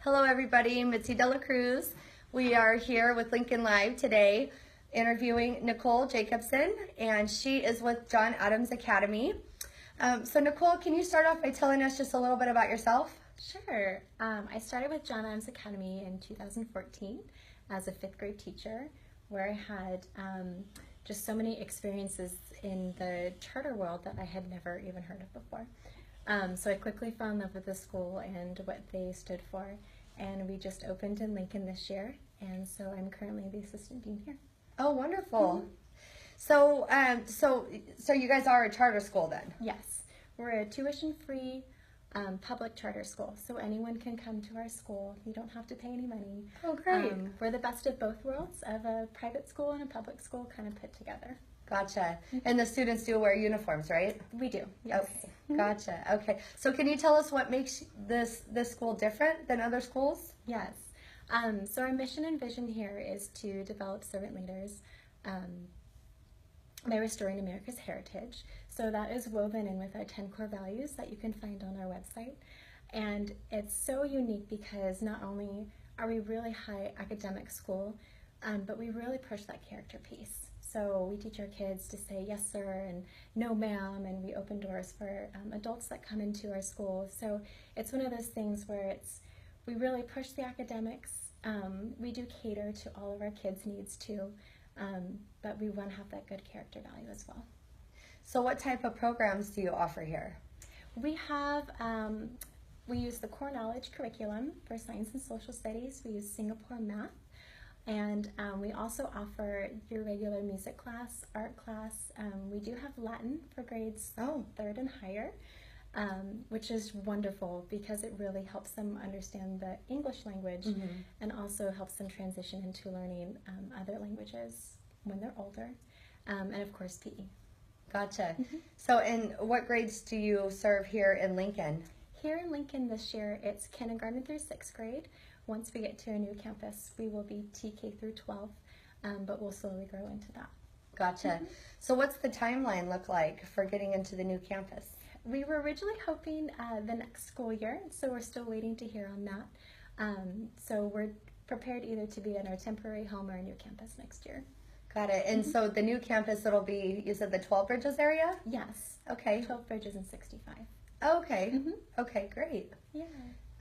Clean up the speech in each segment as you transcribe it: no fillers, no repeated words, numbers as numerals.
Hello everybody, Mitzi Cruz. We are here with Lincoln Live today interviewing Nicole Jacobson, and she is with John Adams Academy. So Nicole, can you start off by telling us just a little bit about yourself? Sure. I started with John Adams Academy in 2014 as a 5th grade teacher, where I had just so many experiences in the charter world that I had never even heard of before. So I quickly fell in love with the school and what they stood for, and we just opened in Lincoln this year, and so I'm currently the assistant dean here. Oh, wonderful. So you guys are a charter school then? Yes, we're a tuition-free public charter school, so anyone can come to our school. You don't have to pay any money. Oh, great. We're the best of both worlds, of a private school and a public school kind of put together. Gotcha. And the students do wear uniforms, right? We do, yes. Okay. Gotcha. Okay. So can you tell us what makes this school different than other schools? Yes. So our mission and vision here is to develop servant leaders by restoring America's heritage. So that is woven in with our 10 core values that you can find on our website. And it's so unique because not only are we really high academic school, but we really push that character piece. So we teach our kids to say yes sir and no ma'am, and we open doors for adults that come into our school. So it's one of those things where we really push the academics. We do cater to all of our kids' needs too, but we want to have that good character value as well. So what type of programs do you offer here? We have, we use the core knowledge curriculum for science and social studies. We use Singapore math. And we also offer your regular music class, art class. We do have Latin for grades 3rd and higher, which is wonderful because it really helps them understand the English language and also helps them transition into learning other languages when they're older. And of course, PE. Gotcha. So in what grades do you serve here in Lincoln? Here in Lincoln this year, it's kindergarten through 6th grade. Once we get to a new campus, we will be TK through 12, but we'll slowly grow into that. Gotcha. So what's the timeline look like for getting into the new campus? We were originally hoping the next school year, so we're still waiting to hear on that. So we're prepared either to be in our temporary home or a new campus next year. Got it. And so the new campus, it'll be, you said the 12 Bridges area? Yes. Okay. 12 Bridges and 65. Okay. Okay, great. Yeah.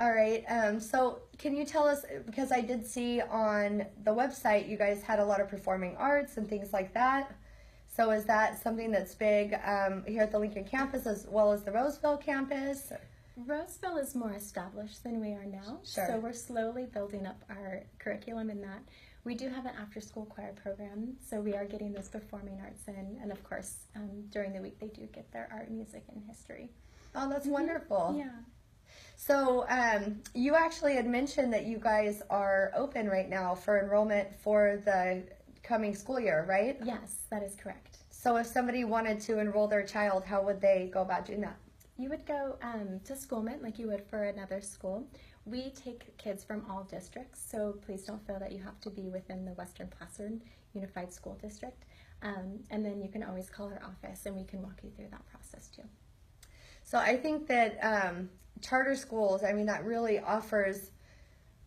All right. So can you tell us, because I did see on the website you guys had a lot of performing arts and things like that. So is that something that's big here at the Lincoln campus as well as the Roseville campus? Roseville is more established than we are now. Sure. So we're slowly building up our curriculum in that. We do have an after-school choir program, so we are getting those performing arts in. And of course, during the week they do get their art, music, and history. Oh, that's wonderful. Yeah. So you actually had mentioned that you guys are open right now for enrollment for the coming school year, right? Yes, that is correct. So if somebody wanted to enroll their child, how would they go about doing that? You would go to Schoolment like you would for another school. We take kids from all districts, so please don't feel that you have to be within the Western Placer Unified School District. And then you can always call our office and we can walk you through that process too. So I think that charter schools, I mean, that really offers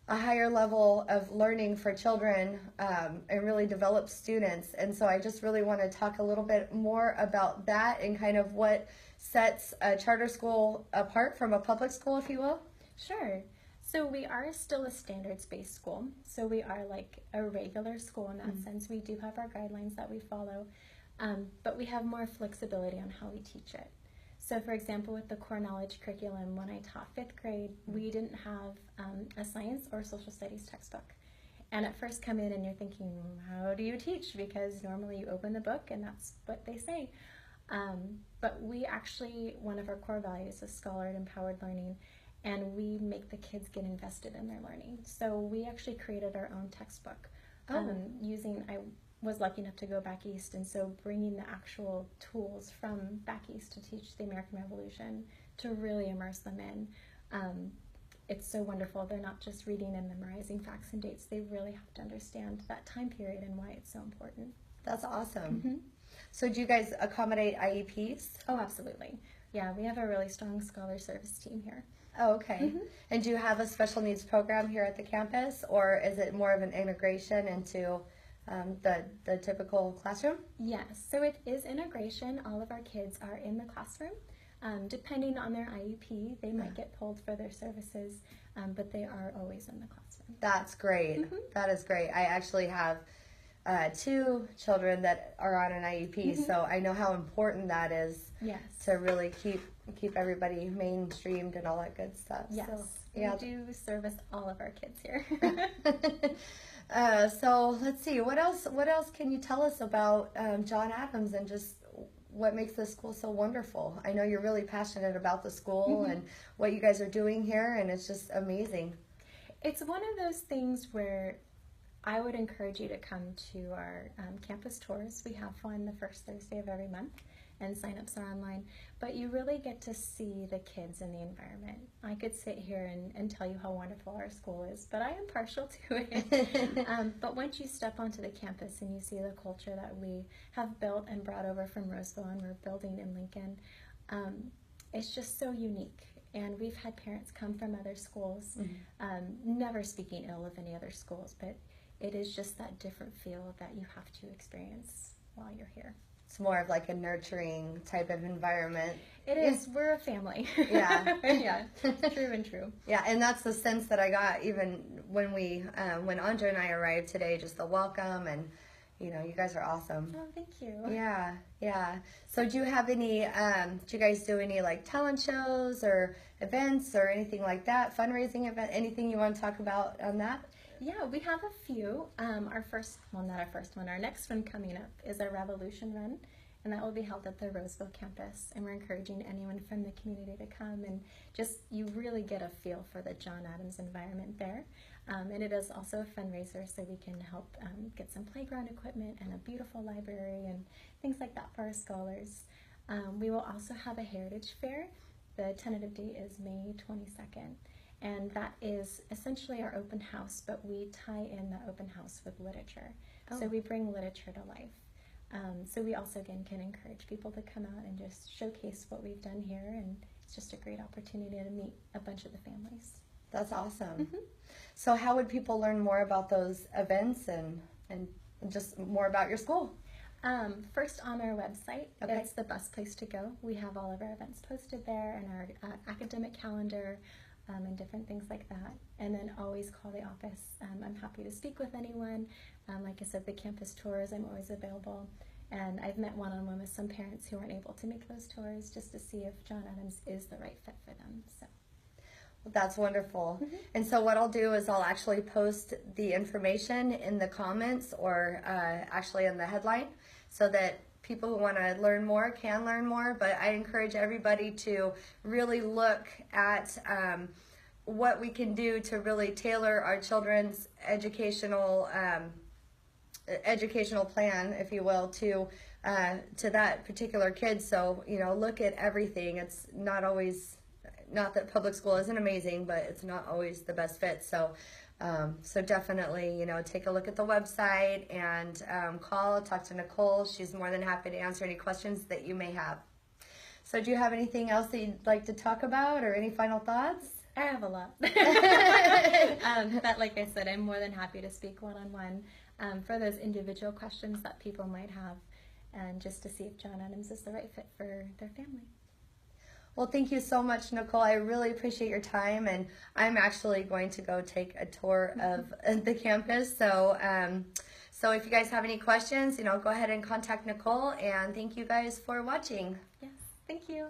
a higher level of learning for children and really develops students. And so I just really want to talk a little bit more about that and kind of what sets a charter school apart from a public school, if you will. Sure. So we are still a standards-based school. So we are like a regular school in that sense. We do have our guidelines that we follow, but we have more flexibility on how we teach it. So for example, with the core knowledge curriculum, when I taught 5th grade, we didn't have a science or social studies textbook. And at first come in and you're thinking, how do you teach? Because normally you open the book and that's what they say. But we actually, one of our core values is scholar-empowered learning, and we make the kids get invested in their learning. So we actually created our own textbook using, I was lucky enough to go back east, and so bringing the actual tools from back east to teach the American Revolution to really immerse them in. It's so wonderful. They're not just reading and memorizing facts and dates. They really have to understand that time period and why it's so important. That's awesome. So do you guys accommodate IEPs? Oh, absolutely. Yeah, we have a really strong scholar service team here. Oh, okay. And do you have a special needs program here at the campus, or is it more of an integration into the typical classroom? Yes, so it is integration. All of our kids are in the classroom. Depending on their IEP, they might get pulled for their services, but they are always in the classroom. That's great. That is great. I actually have 2 children that are on an IEP, so I know how important that is. Yes. To really keep everybody mainstreamed and all that good stuff. Yes, So, yeah. we do service all of our kids here. So let's see, what else can you tell us about John Adams and just what makes this school so wonderful? I know you're really passionate about the school and what you guys are doing here, and it's just amazing. It's one of those things where I would encourage you to come to our campus tours. We have one the first Thursday of every month, and sign-ups are online. But you really get to see the kids in the environment. I could sit here and tell you how wonderful our school is, but I am partial to it. But once you step onto the campus and you see the culture that we have built and brought over from Roseville and we're building in Lincoln, it's just so unique. And we've had parents come from other schools, never speaking ill of any other schools, but it is just that different feel that you have to experience while you're here. It's more of like a nurturing type of environment. It is. We're a family. Yeah. Yeah. True and true. Yeah, and that's the sense that I got even when when Andre and I arrived today, just the welcome, and you guys are awesome. Oh, thank you. Yeah, yeah. So do you have any, do you guys do any like talent shows or events or anything like that, fundraising event, anything you want to talk about on that? Yeah, we have a few. Our next one coming up is our Revolution Run, and that will be held at the Roseville campus. And we're encouraging anyone from the community to come and you really get a feel for the John Adams environment there. And it is also a fundraiser, so we can help get some playground equipment and a beautiful library and things like that for our scholars. We will also have a heritage fair. The tentative date is May 22nd. And that is essentially our open house, but we tie in the open house with literature. Oh. So we bring literature to life. So we also, again, can encourage people to come out and just showcase what we've done here, and it's just a great opportunity to meet a bunch of the families. That's awesome. So how would people learn more about those events and just more about your school? First on our website, Okay. It's the best place to go. We have all of our events posted there and our academic calendar, and different things like that. And then always call the office. I'm happy to speak with anyone. Like I said, the campus tours, I'm always available. And I've met one-on-one with some parents who aren't able to make those tours just to see if John Adams is the right fit for them. So. Well, that's wonderful. And so what I'll do is I'll actually post the information in the comments or actually in the headline so that people who want to learn more can learn more, but I encourage everybody to really look at what we can do to really tailor our children's educational plan, if you will, to that particular kid. So, look at everything. It's not always, not that public school isn't amazing, but it's not always the best fit. So definitely, take a look at the website and talk to Nicole. She's more than happy to answer any questions that you may have. So do you have anything else that you'd like to talk about or any final thoughts? I have a lot. But like I said, I'm more than happy to speak one-on-one for those individual questions that people might have, and just to see if John Adams is the right fit for their family. Well, thank you so much, Nicole. I really appreciate your time, and I'm actually going to go take a tour of the campus. So if you guys have any questions, go ahead and contact Nicole, and thank you guys for watching. Yes, thank you.